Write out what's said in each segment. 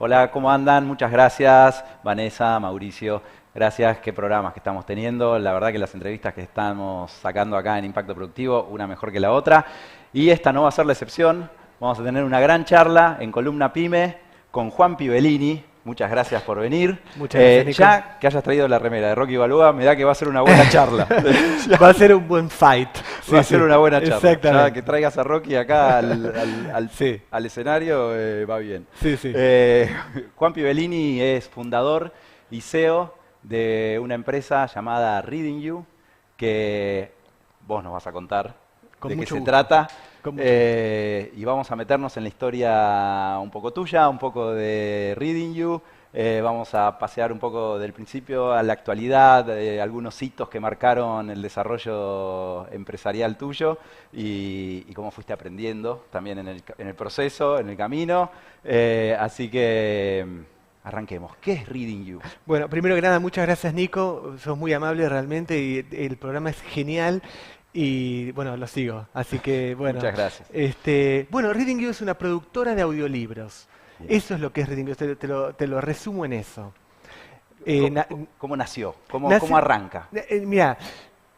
Hola, ¿cómo andan? Muchas gracias, Vanessa, Mauricio. Gracias, qué programas que estamos teniendo. La verdad que las entrevistas que estamos sacando acá en Impacto Productivo, una mejor que la otra. Y esta no va a ser la excepción. Vamos a tener una gran charla en Columna Pyme con Juan Pibellini. Muchas gracias por venir. Muchas gracias, Nico. Ya que hayas traído la remera de Rocky Balboa, me da que va a ser una buena charla. Va a ser un buen fight. Va a ser una buena charla. Exactamente. Ya que traigas a Rocky acá Sí. al escenario, va bien. Sí, sí. Juan Pibellini es fundador y CEO de una empresa llamada Reading You, que vos nos vas a contar Con de qué mucho se gusto. trata. Con mucho Y vamos a meternos en la historia un poco tuya, un poco de Reading You. Vamos a pasear un poco del principio a la actualidad, algunos hitos que marcaron el desarrollo empresarial tuyo y cómo fuiste aprendiendo también en el proceso, en el camino. Así que arranquemos. ¿Qué es Reading You? Bueno, primero que nada, muchas gracias, Nico. Sos muy amable realmente y el programa es genial. Y bueno, lo sigo. Así que bueno. Muchas gracias. Bueno, Reading You es una productora de audiolibros. Bien. Eso es lo que es Reading You. Te lo resumo en eso. ¿Cómo nació? nació- ¿Cómo arranca? Mira,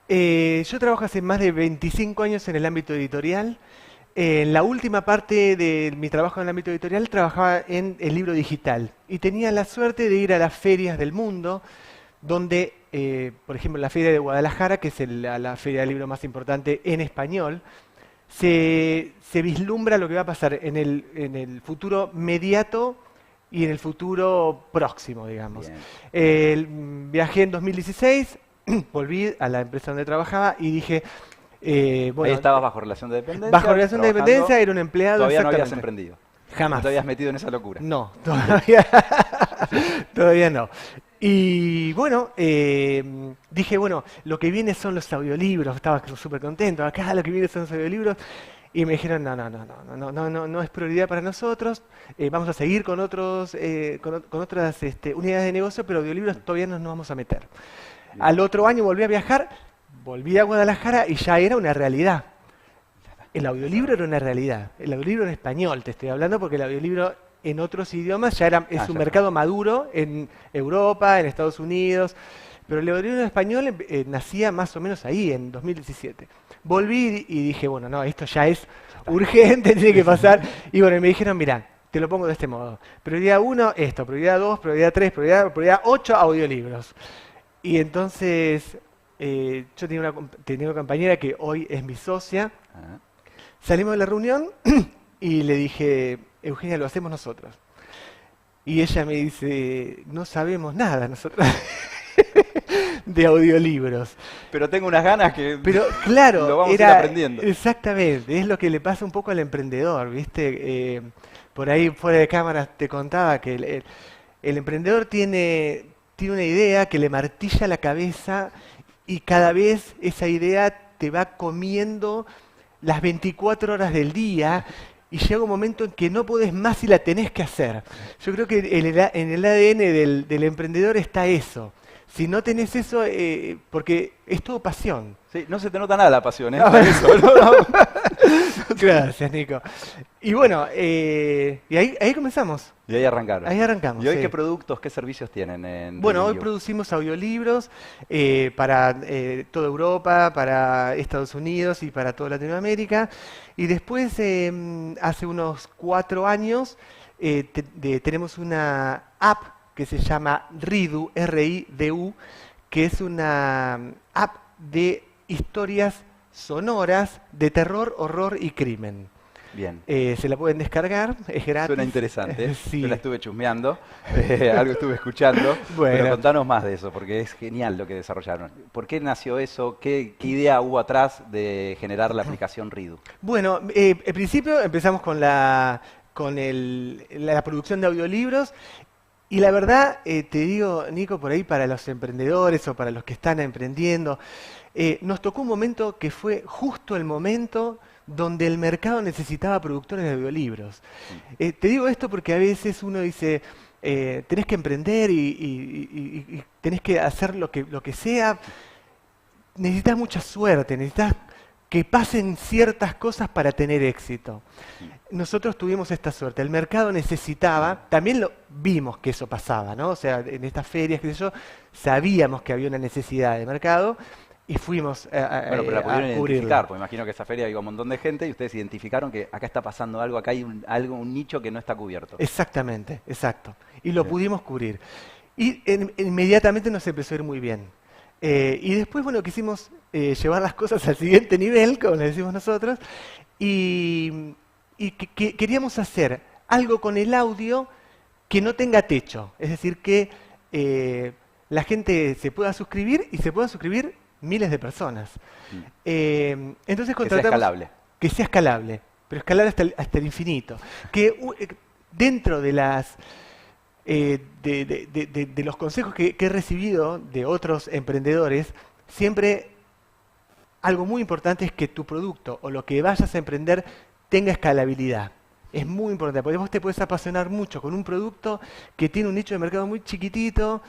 yo trabajo hace más de 25 años en el ámbito editorial. En la última parte de mi trabajo en el ámbito editorial trabajaba en el libro digital y tenía la suerte de ir a las ferias del mundo, donde, por ejemplo, la Feria de Guadalajara, que es la feria del libro más importante en español, se vislumbra lo que va a pasar en el futuro mediato y en el futuro próximo, digamos. Viajé en 2016, volví a la empresa donde trabajaba y dije, bueno, Ahí estabas bajo relación de dependencia. bajo relación de trabajando. dependencia, era un empleado. Todavía no habías exactamente. emprendido. Jamás. No te habías metido en esa locura. No, todavía, todavía no. Y bueno, dije, bueno, lo que viene son los audiolibros, estaba súper contento, acá lo que viene son los audiolibros, y me dijeron, no es prioridad para nosotros, vamos a seguir con otras unidades de negocio, pero audiolibros todavía no nos vamos a meter. Al otro año volví a viajar, volví a Guadalajara y ya era una realidad. El audiolibro era una realidad. El audiolibro en español, te estoy hablando, porque el audiolibro en otros idiomas es un mercado maduro en Europa, en Estados Unidos. Pero el audiolibro en español nacía más o menos ahí, en 2017. Volví y dije, bueno, no, esto ya es urgente, tiene que pasar. Y bueno, me dijeron, mira, te lo pongo de este modo. Prioridad 1, esto. Prioridad 2, prioridad 3, prioridad 8, audiolibros. Y entonces, yo tenía una compañera que hoy es mi socia. Ah. Salimos de la reunión y le dije, Eugenia, lo hacemos nosotros. Y ella me dice, no sabemos nada nosotros de audiolibros. Pero tengo unas ganas que Pero claro, lo vamos a ir aprendiendo. exactamente, es lo que le pasa un poco al emprendedor, ¿viste? Por ahí fuera de cámara te contaba que el emprendedor tiene una idea que le martilla la cabeza y cada vez esa idea te va comiendo las 24 horas del día y llega un momento en que no podés más y la tenés que hacer. Yo creo que en el ADN del emprendedor está eso. Si no tenés eso, porque es todo pasión. Sí, no se te nota nada la pasión, ¿eh? Ah, Por eso, ¿no? Gracias, Nico. Y bueno, y ahí comenzamos. Y ahí arrancaron. Ahí arrancamos. ¿Y hoy sí. qué productos, qué servicios tienen en Bueno, hoy Reading You? producimos audiolibros para toda Europa, para Estados Unidos y para toda Latinoamérica. Y después, hace unos 4 años, tenemos una app que se llama Ridu, R-I-D-U, que es una app de historias sonoras de terror, horror y crimen. Bien. Se la pueden descargar, es gratis. Suena interesante. Sí. Yo la estuve chusmeando, algo estuve escuchando. Bueno. Pero contanos más de eso, porque es genial lo que desarrollaron. ¿Por qué nació eso? ¿Qué idea hubo atrás de generar la aplicación Ridu? Bueno, al principio empezamos con la producción de audiolibros y la verdad, te digo, Nico, por ahí para los emprendedores o para los que están emprendiendo, nos tocó un momento que fue justo el momento donde el mercado necesitaba productores de audiolibros. Te digo esto porque a veces uno dice, tenés que emprender y tenés que hacer lo que sea. Necesitas mucha suerte, necesitas que pasen ciertas cosas para tener éxito. Nosotros tuvimos esta suerte, el mercado necesitaba, también lo vimos que eso pasaba, ¿no? O sea, en estas ferias, qué sé yo, sabíamos que había una necesidad de mercado y fuimos Bueno, pero la pudieron a cubrirla. identificar, porque imagino que esa feria iba un montón de gente y ustedes identificaron que acá está pasando algo, acá hay un nicho que no está cubierto. Exactamente, exacto. Y lo Bien. pudimos cubrir. Y inmediatamente nos empezó a ir muy bien. Y después, bueno, quisimos llevar las cosas al siguiente nivel, como le decimos nosotros, y queríamos hacer algo con el audio que no tenga techo. Es decir, que la gente se pueda suscribir y se puedan suscribir miles de personas. Entonces Que sea contratamos... escalable. Que sea escalable, pero escalable hasta el infinito. Que dentro de las... de los consejos que he recibido de otros emprendedores, siempre algo muy importante es que tu producto o lo que vayas a emprender tenga escalabilidad. Es muy importante, porque vos te puedes apasionar mucho con un producto que tiene un nicho de mercado muy chiquitito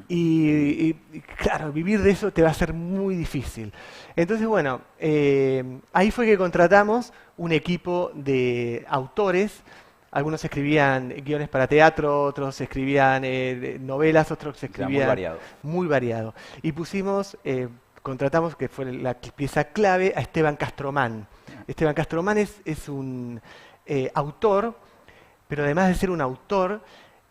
y claro, vivir de eso te va a ser muy difícil. Entonces, bueno, ahí fue que contratamos un equipo de autores. Algunos escribían guiones para teatro, otros escribían novelas, otros escribían... muy variado. Muy variado. Y contratamos, que fue la pieza clave, a Esteban Castromán. Esteban Castromán es un autor, pero además de ser un autor,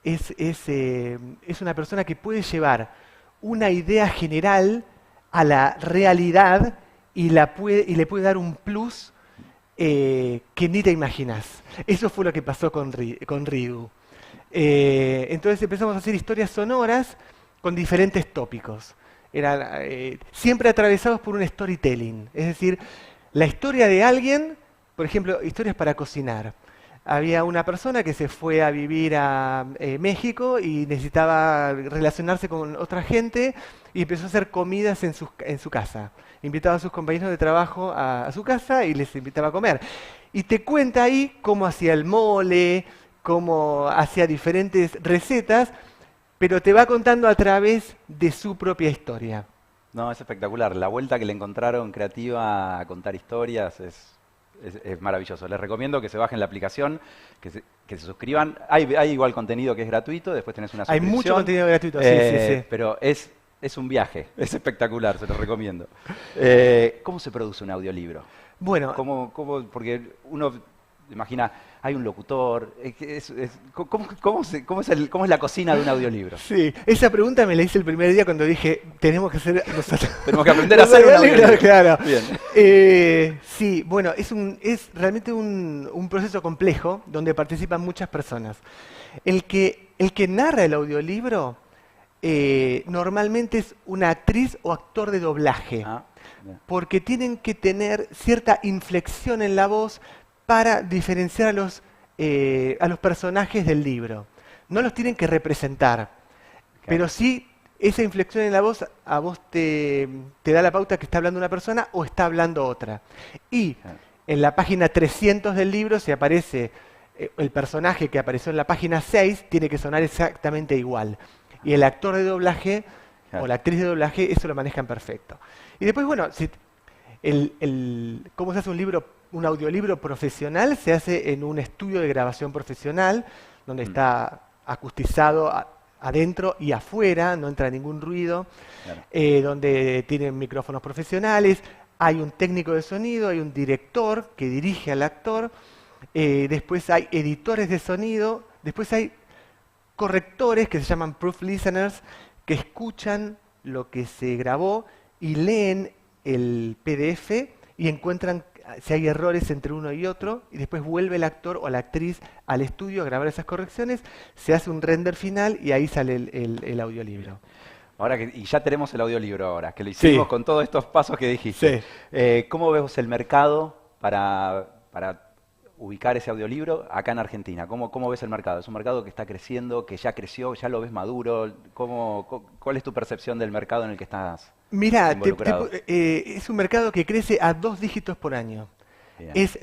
es una persona que puede llevar una idea general a la realidad y le puede dar un plus que ni te imaginas. Eso fue lo que pasó con Ridu. Entonces empezamos a hacer historias sonoras con diferentes tópicos. Eran siempre atravesados por un storytelling. Es decir, la historia de alguien, por ejemplo, historias para cocinar. Había una persona que se fue a vivir a México y necesitaba relacionarse con otra gente y empezó a hacer comidas en su casa. Invitaba a sus compañeros de trabajo a su casa y les invitaba a comer. Y te cuenta ahí cómo hacía el mole, cómo hacía diferentes recetas, pero te va contando a través de su propia historia. No, es espectacular. La vuelta que le encontraron creativa a contar historias es maravilloso. Les recomiendo que se bajen la aplicación, que se suscriban. Hay igual contenido que es gratuito, después tenés una Hay suscripción. mucho contenido gratuito, sí. Pero es un viaje, es espectacular, se los recomiendo. ¿Cómo se produce un audiolibro? Bueno, Porque uno imagina, hay un locutor, ¿cómo es la cocina de un audiolibro? sí, esa pregunta me la hice el primer día cuando dije, tenemos que hacer nosotros. Tenemos que aprender a hacer un audiolibro. Claro. Bien. Sí, bueno, es realmente un proceso complejo donde participan muchas personas. El que narra el audiolibro normalmente es una actriz o actor de doblaje, Bien. porque tienen que tener cierta inflexión en la voz para diferenciar a los personajes del libro. No los tienen que representar, pero sí esa inflexión en la voz a vos te da la pauta que está hablando una persona o está hablando otra. Y en la página 300 del libro, si aparece el personaje que apareció en la página 6, tiene que sonar exactamente igual. Y el actor de doblaje o la actriz de doblaje, eso lo manejan perfecto. Y después, bueno, ¿cómo se hace un audiolibro profesional? Se hace en un estudio de grabación profesional, donde está acustizado adentro y afuera, no entra ningún ruido, donde tienen micrófonos profesionales, hay un técnico de sonido, hay un director que dirige al actor, después hay editores de sonido, después hay correctores que se llaman proof listeners, que escuchan lo que se grabó y leen el PDF y encuentran si hay errores entre uno y otro, y después vuelve el actor o la actriz al estudio a grabar esas correcciones, se hace un render final y ahí sale el audiolibro. Y ya tenemos el audiolibro ahora, que lo hicimos con todos estos pasos que dijiste. ¿Cómo ves el mercado para ubicar ese audiolibro acá en Argentina? ¿Cómo ves el mercado? ¿Es un mercado que está creciendo, que ya creció, ya lo ves maduro? ¿Cuál es tu percepción del mercado en el que estás involucrado? Es un mercado que crece a 2 dígitos por año. Es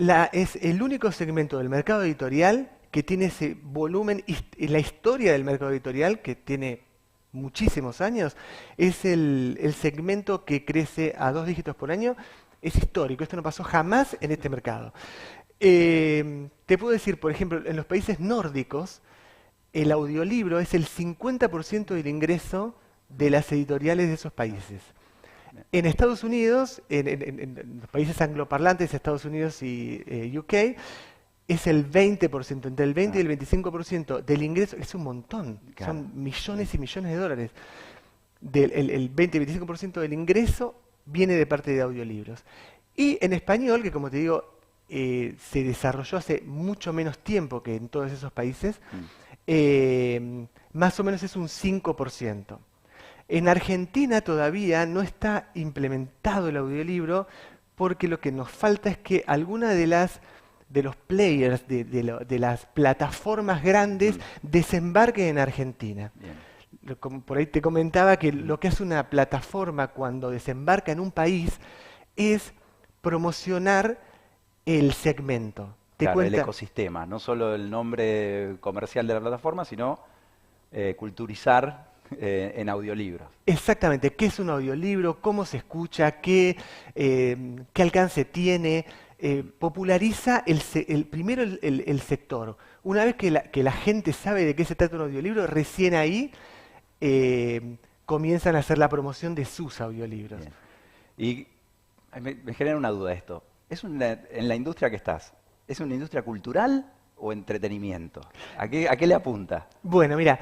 el único segmento del mercado editorial que tiene ese volumen, y la historia del mercado editorial, que tiene muchísimos años, es el segmento que crece a 2 dígitos por año Es histórico, esto no pasó jamás en este mercado. Te puedo decir, por ejemplo, en los países nórdicos, el audiolibro es el 50% del ingreso de las editoriales de esos países. En Estados Unidos, en los países angloparlantes, Estados Unidos y UK, es el 20%, entre el 20 y el 25% del ingreso, es un montón, Claro. son millones y millones de dólares. El 20 y 25% del ingreso viene de parte de audiolibros. Y en español, que como te digo, se desarrolló hace mucho menos tiempo que en todos esos países, más o menos es un 5%. En Argentina todavía no está implementado el audiolibro porque lo que nos falta es que alguna de los players, de las plataformas grandes, desembarquen en Argentina. Bien. Como por ahí te comentaba que lo que hace una plataforma cuando desembarca en un país es promocionar el segmento. Claro, el ecosistema, no solo el nombre comercial de la plataforma, sino culturizar en audiolibros. Exactamente, ¿qué es un audiolibro? ¿Cómo se escucha? ¿Qué alcance tiene? Populariza primero el sector. Una vez que la gente sabe de qué se trata un audiolibro, recién ahí comienzan a hacer la promoción de sus audiolibros. Bien. Y me genera una duda esto. En la industria que estás, ¿es una industria cultural o entretenimiento? ¿A qué le apunta? Bueno, mira,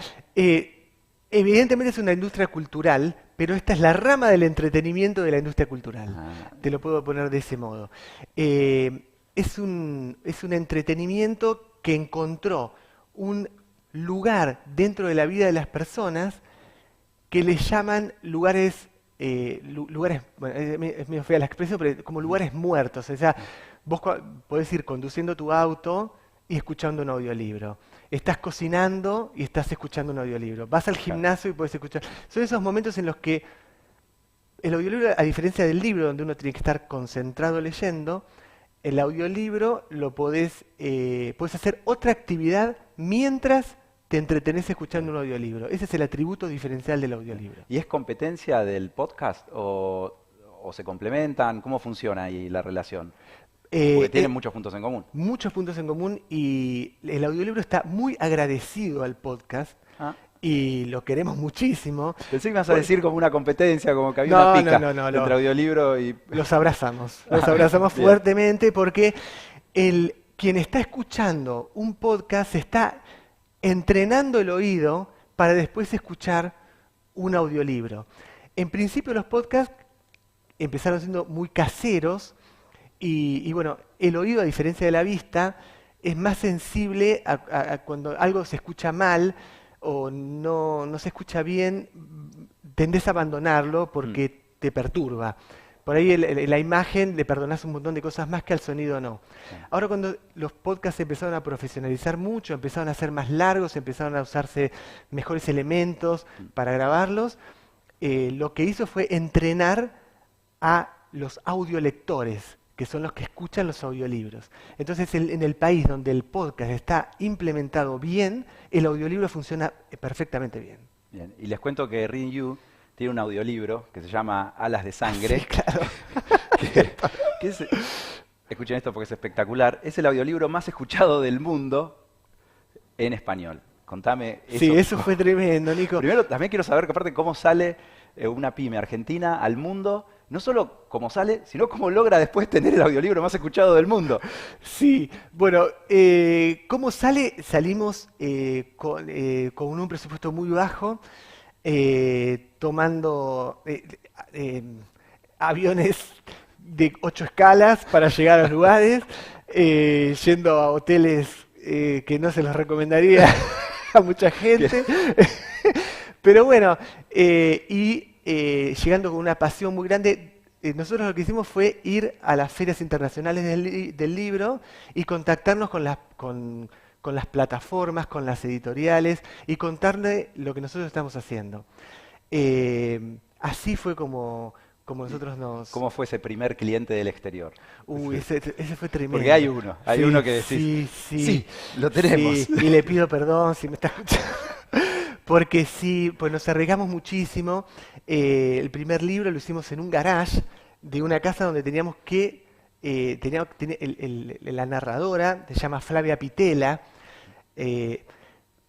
evidentemente es una industria cultural, pero esta es la rama del entretenimiento de la industria cultural. Ah, Te lo puedo poner de ese modo. Es un entretenimiento que encontró un lugar dentro de la vida de las personas que le llaman lugares, bueno, es medio fea la expresión, pero como lugares muertos. O sea, vos podés ir conduciendo tu auto y escuchando un audiolibro. Estás cocinando y estás escuchando un audiolibro. Vas al gimnasio y podés escuchar. Son esos momentos en los que el audiolibro, a diferencia del libro, donde uno tiene que estar concentrado leyendo, el audiolibro lo podés hacer otra actividad mientras te entretenés escuchando un audiolibro. Ese es el atributo diferencial del audiolibro. ¿Y es competencia del podcast o se complementan? ¿Cómo funciona ahí la relación? Porque tienen muchos puntos en común. Muchos puntos en común y el audiolibro está muy agradecido al podcast y lo queremos muchísimo. Pensé que me ibas a decir como una competencia, como que había una pica entre audiolibro y... Los abrazamos fuertemente porque quien está escuchando un podcast está entrenando el oído para después escuchar un audiolibro. En principio los podcasts empezaron siendo muy caseros y bueno, el oído, a diferencia de la vista, es más sensible a cuando algo se escucha mal o no se escucha bien, tendés a abandonarlo porque te perturba. Por ahí la imagen le perdonás un montón de cosas más que al sonido no. Ahora cuando los podcasts empezaron a profesionalizar mucho, empezaron a ser más largos, empezaron a usarse mejores elementos para grabarlos, lo que hizo fue entrenar a los audiolectores, que son los que escuchan los audiolibros. Entonces, en el país donde el podcast está implementado bien, el audiolibro funciona perfectamente bien. Bien. Y les cuento que Reading You tiene un audiolibro que se llama Alas de Sangre. Sí, claro. Escuchen esto porque es espectacular. Es el audiolibro más escuchado del mundo en español. Contame eso. Sí, eso fue tremendo, Nico. Primero, también quiero saber que aparte cómo sale una pyme argentina al mundo, no solo cómo sale, sino cómo logra después tener el audiolibro más escuchado del mundo. Sí, bueno, ¿cómo sale? Salimos con un presupuesto muy bajo, tomando aviones de 8 escalas para llegar a los lugares, yendo a hoteles que no se los recomendaría a mucha gente. Pero bueno, llegando con una pasión muy grande, nosotros lo que hicimos fue ir a las ferias internacionales del libro y contactarnos con las plataformas, con las editoriales y contarle lo que nosotros estamos haciendo. Así fue como nosotros nos... ¿Cómo fue ese primer cliente del exterior? Uy, ese fue tremendo. Porque hay uno que decís, sí, lo tenemos. Sí, y le pido perdón si me está escuchando. Porque sí, pues nos arriesgamos muchísimo. El primer libro lo hicimos en un garage, de una casa donde teníamos que, la narradora, se llama Flavia Pitela,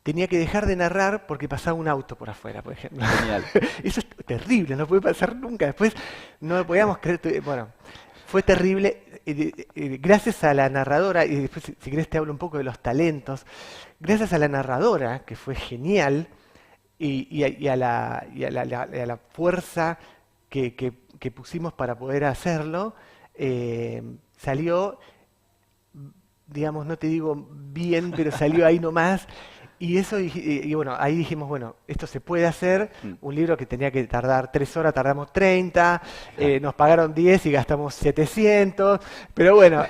tenía que dejar de narrar porque pasaba un auto por afuera, por ejemplo. Genial. Eso es terrible, no puede pasar nunca. Después no lo podíamos creer. Bueno, fue terrible. Gracias a la narradora, y después si querés te hablo un poco de los talentos, gracias a la narradora, que fue genial, y a la fuerza que pusimos para poder hacerlo, salió, digamos, no te digo bien, pero salió ahí nomás. Y eso, y bueno, ahí dijimos, bueno, esto se puede hacer. Un libro que tenía que tardar 3 horas, tardamos 30, nos pagaron 10 y gastamos 700, pero bueno,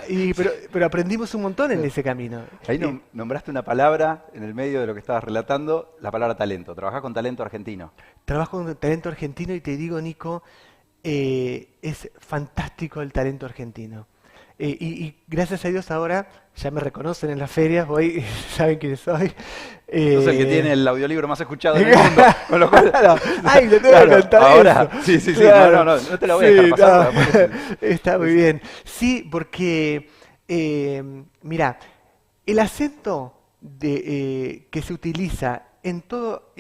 pero aprendimos un montón en ese camino. Ahí nombraste una palabra en el medio de lo que estabas relatando, la palabra talento. Trabajás con talento argentino. Trabajo con talento argentino y te digo, Nico, es fantástico el talento argentino. Y gracias a Dios ahora ya me reconocen en las ferias, voy, saben quién soy. Yo soy el que tiene el audiolibro más escuchado en el mundo, con lo cual... ¡Ay, le tengo que contar ahora, eso! Sí, Claro. no te lo voy a dejar pasar. No. Está muy bien. Sí, porque, mira, el acento que se utiliza en todo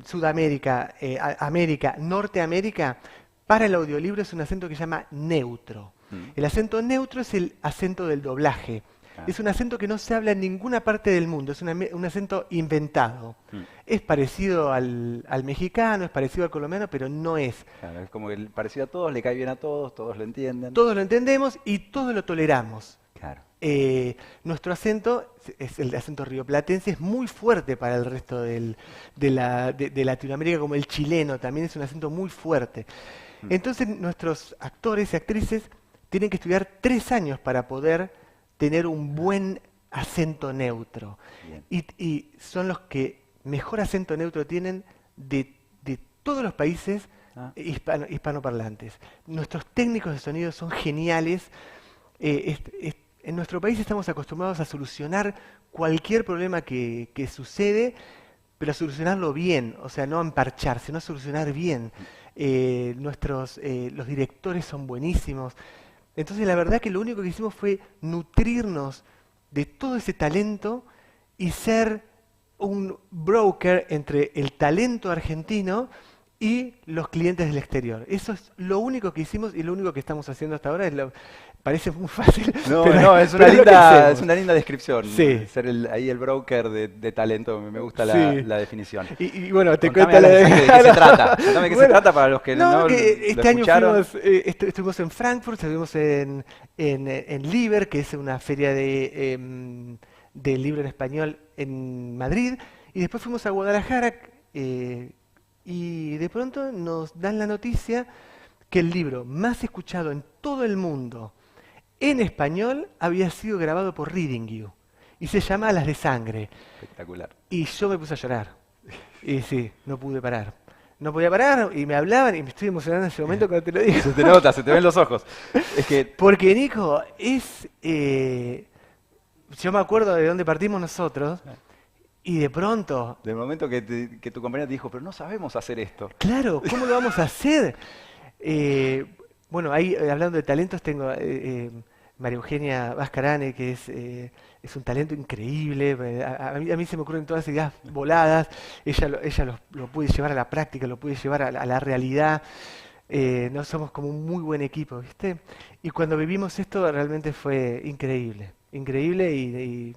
Sudamérica, América, Norteamérica, para el audiolibro es un acento que se llama neutro. El acento neutro es el acento del doblaje. Es un acento que no se habla en ninguna parte del mundo, es un acento inventado. Es parecido al mexicano, es parecido al colombiano, pero no es. Claro, es como el parecido a todos, le cae bien a todos lo entienden. Todos lo entendemos y todos lo toleramos. Claro. Nuestro acento, es el acento rioplatense, es muy fuerte para el resto de Latinoamérica, como el chileno, también es un acento muy fuerte. Entonces nuestros actores y actrices tienen que estudiar 3 años para poder tener un buen acento neutro. Y son los que mejor acento neutro tienen de todos los países hispanoparlantes. Nuestros técnicos de sonido son geniales. En nuestro país estamos acostumbrados a solucionar cualquier problema que sucede, pero a solucionarlo bien, o sea, no a emparchar, sino a solucionar bien. Los directores son buenísimos. Entonces la verdad que lo único que hicimos fue nutrirnos de todo ese talento y ser un broker entre el talento argentino y los clientes del exterior. Eso es lo único que hicimos y lo único que estamos haciendo hasta ahora. Parece muy fácil. No, es una linda descripción. Sí. Ser ahí el broker de talento, me gusta Sí. la definición. Y bueno, te Contame cuento de qué se trata. Contame de qué se Bueno, trata para los que no que este lo año escucharon. estuvimos en Frankfurt, estuvimos en Liber, que es una feria de libro en español en Madrid, y después fuimos a Guadalajara y de pronto nos dan la noticia que el libro más escuchado en todo el mundo en español había sido grabado por Reading You y se llama Las de Sangre. Espectacular. Y yo me puse a llorar. Y sí, no pude parar. No podía parar y me hablaban y me estoy emocionando en ese momento cuando te lo digo. Se te nota, se te ven los ojos. Es que Porque Nico, yo me acuerdo de dónde partimos nosotros y de pronto, del momento que tu compañera te dijo, pero no sabemos hacer esto. claro, ¿cómo lo vamos a hacer? Bueno, ahí hablando de talentos tengo María Eugenia Vázcarane, que es un talento increíble. A mí se me ocurren todas ideas voladas. Ella lo puede llevar a la práctica, lo puede llevar a la realidad. No somos como un muy buen equipo, ¿viste? Y cuando vivimos esto realmente fue increíble. Increíble y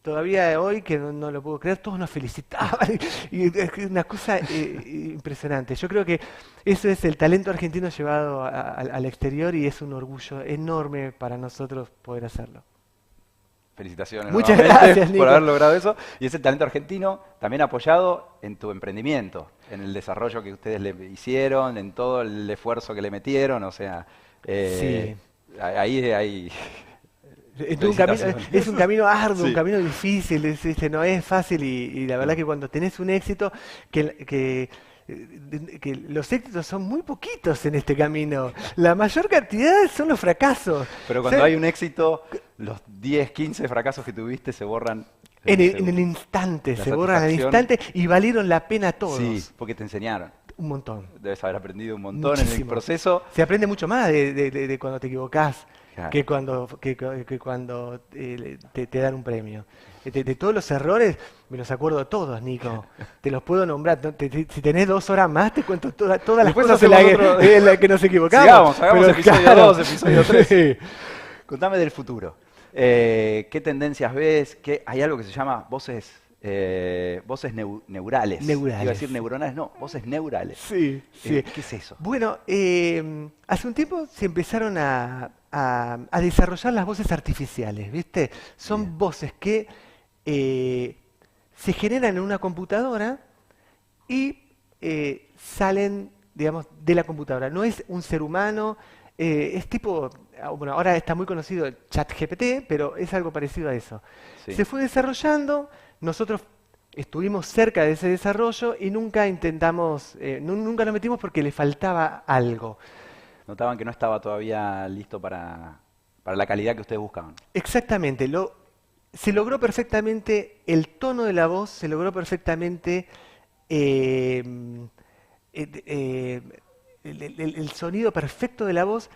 todavía hoy que no lo puedo creer, todos nos felicitaban. Y es una cosa impresionante. Yo creo que eso es el talento argentino llevado al exterior y es un orgullo enorme para nosotros poder hacerlo. Felicitaciones Muchas nuevamente gracias, Nico. por haber logrado eso. Y ese talento argentino también apoyado en tu emprendimiento, en el desarrollo que ustedes le hicieron, en todo el esfuerzo que le metieron. O sea, Sí. ahí hay... Es un camino arduo, Sí. un camino difícil, no es fácil y la verdad que cuando tenés un éxito, que los éxitos son muy poquitos en este camino. La mayor cantidad son los fracasos. Pero O cuando sea, hay un éxito, los 10, 15 fracasos que tuviste se borran. en el instante, La se borran al satisfacción. instante y valieron la pena todos. Sí, porque te enseñaron. Un montón. Debes haber aprendido un montón en el Muchísimo. proceso. Se aprende mucho más de cuando te equivocás Claro. que cuando te dan un premio. De todos los errores, me los acuerdo todos, Nico. Te los puedo nombrar. Si tenés 2 horas más, te cuento todas las Después cosas en hacemos otro. en la que nos equivocamos. Hagamos Pero episodio claro, 2, episodio 3. sí. Contame del futuro. ¿Qué tendencias ves? Hay algo que se llama voces neurales. Neurales. Iba a decir neuronales, no, voces neurales. Sí, sí. ¿Qué es eso? Bueno, hace un tiempo se empezaron a desarrollar las voces artificiales, ¿viste? Son Bien. voces que se generan en una computadora y salen, digamos, de la computadora. No es un ser humano, es tipo, bueno, ahora está muy conocido el ChatGPT, pero es algo parecido a eso. Sí. Se fue desarrollando, nosotros estuvimos cerca de ese desarrollo y nunca intentamos, nunca nos metimos porque le faltaba algo. Notaban que no estaba todavía listo para la calidad que ustedes buscaban. Exactamente, se logró perfectamente el tono de la voz, se logró perfectamente eh, el sonido perfecto de la voz,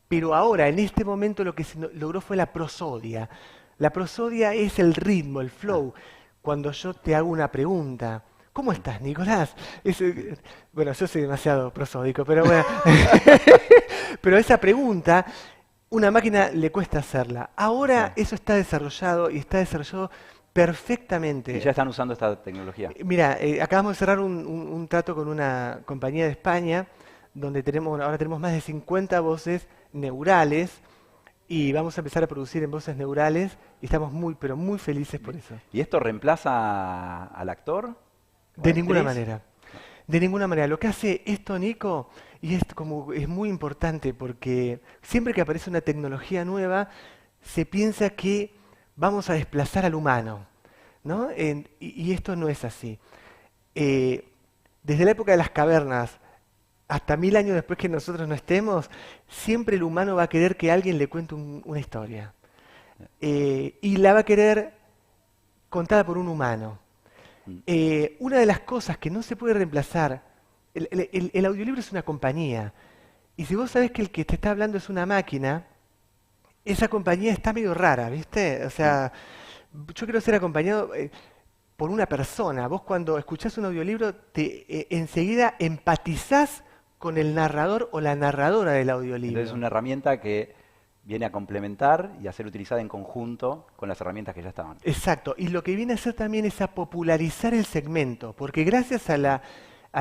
pero ahora, en este momento, lo que se logró fue la prosodia. La prosodia es el ritmo, el flow. Cuando yo te hago una pregunta, ¿cómo estás, Nicolás? Bueno, yo soy demasiado prosódico, pero bueno. Pero esa pregunta, una máquina le cuesta hacerla. Ahora Sí. eso está desarrollado y está desarrollado perfectamente. Y ya están usando esta tecnología. Mira, acabamos de cerrar un trato con una compañía de España donde ahora tenemos más de 50 voces neurales y vamos a empezar a producir en voces neurales y estamos muy, pero muy felices por eso. ¿Y esto reemplaza al actor? ¿O De a la ninguna actriz? manera. De ninguna manera. Lo que hace esto, Nico, y es muy importante porque siempre que aparece una tecnología nueva, se piensa que vamos a desplazar al humano, ¿no? Y esto no es así. Desde la época de las cavernas hasta 1000 años después que nosotros no estemos, siempre el humano va a querer que alguien le cuente una historia. Y la va a querer contada por un humano. Mm. Una de las cosas que no se puede reemplazar, el audiolibro es una compañía, y si vos sabés que el que te está hablando es una máquina, esa compañía está medio rara, ¿viste? O sea, yo quiero ser acompañado por una persona. Vos cuando escuchás un audiolibro, enseguida empatizás con el narrador o la narradora del audiolibro. Entonces es una herramienta que viene a complementar y a ser utilizada en conjunto con las herramientas que ya estaban. Exacto, y lo que viene a hacer también es a popularizar el segmento, porque gracias a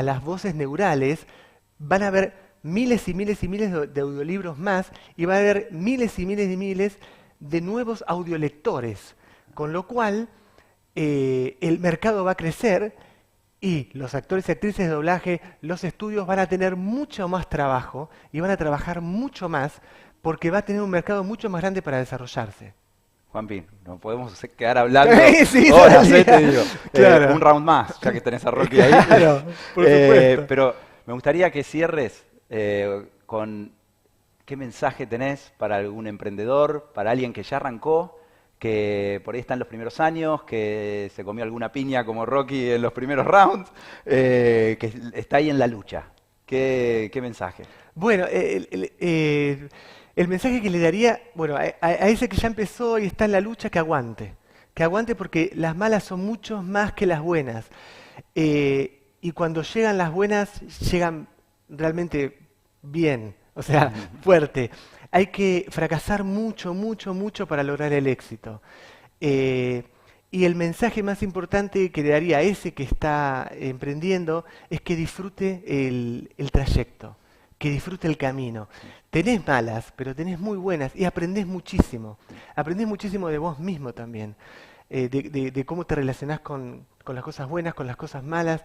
las voces neurales van a haber miles y miles y miles de audiolibros más y va a haber miles y miles de nuevos audiolectores, con lo cual el mercado va a crecer y los actores y actrices de doblaje, los estudios van a tener mucho más trabajo y van a trabajar mucho más porque va a tener un mercado mucho más grande para desarrollarse. Juanpi, nos podemos quedar hablando Sí, horas, todavía. te digo. Claro. Un round más, ya que tenés a Rocky ahí. Claro, por supuesto. Pero me gustaría que cierres con qué mensaje tenés para algún emprendedor, para alguien que ya arrancó, que por ahí está en los primeros años, que se comió alguna piña como Rocky en los primeros rounds, que está ahí en la lucha. ¿Qué mensaje? Bueno, el mensaje que le daría, bueno, a ese que ya empezó y está en la lucha, que aguante porque las malas son mucho más que las buenas. Y cuando llegan las buenas, llegan realmente bien, o sea, fuerte. Hay que fracasar mucho, mucho, mucho para lograr el éxito. Y el mensaje más importante que le daría a ese que está emprendiendo es que disfrute el trayecto, que disfrute el camino. Tenés malas, pero tenés muy buenas y aprendés muchísimo. Aprendés muchísimo de vos mismo también, de cómo te relacionás con las cosas buenas, con las cosas malas,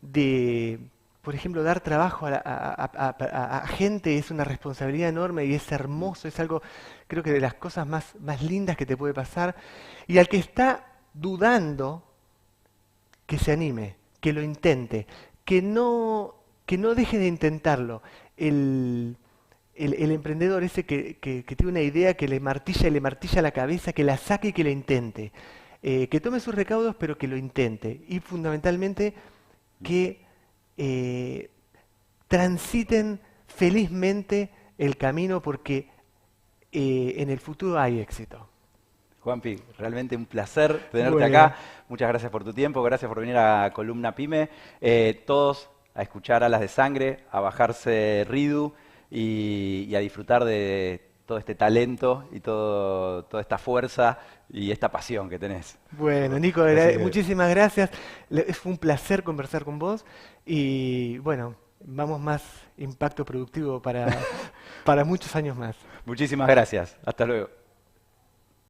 de, por ejemplo, dar trabajo a gente es una responsabilidad enorme y es hermoso, es algo, creo que de las cosas más lindas que te puede pasar. Y al que está dudando, que se anime, que lo intente, que no deje de intentarlo. El emprendedor ese que tiene una idea, que le martilla la cabeza, que la saque y que la intente. Que tome sus recaudos, pero que lo intente. Y fundamentalmente que transiten felizmente el camino porque en el futuro hay éxito. Juanpi, realmente un placer tenerte Bueno. acá. Muchas gracias por tu tiempo, gracias por venir a Columna Pyme. Todos a escuchar Alas de Sangre, a bajarse Ridu y a disfrutar de todo este talento y toda esta fuerza y esta pasión que tenés. Bueno, Nico, Así que- muchísimas gracias. Fue un placer conversar con vos y bueno, vamos más impacto productivo para muchos años más. Muchísimas gracias. Hasta luego.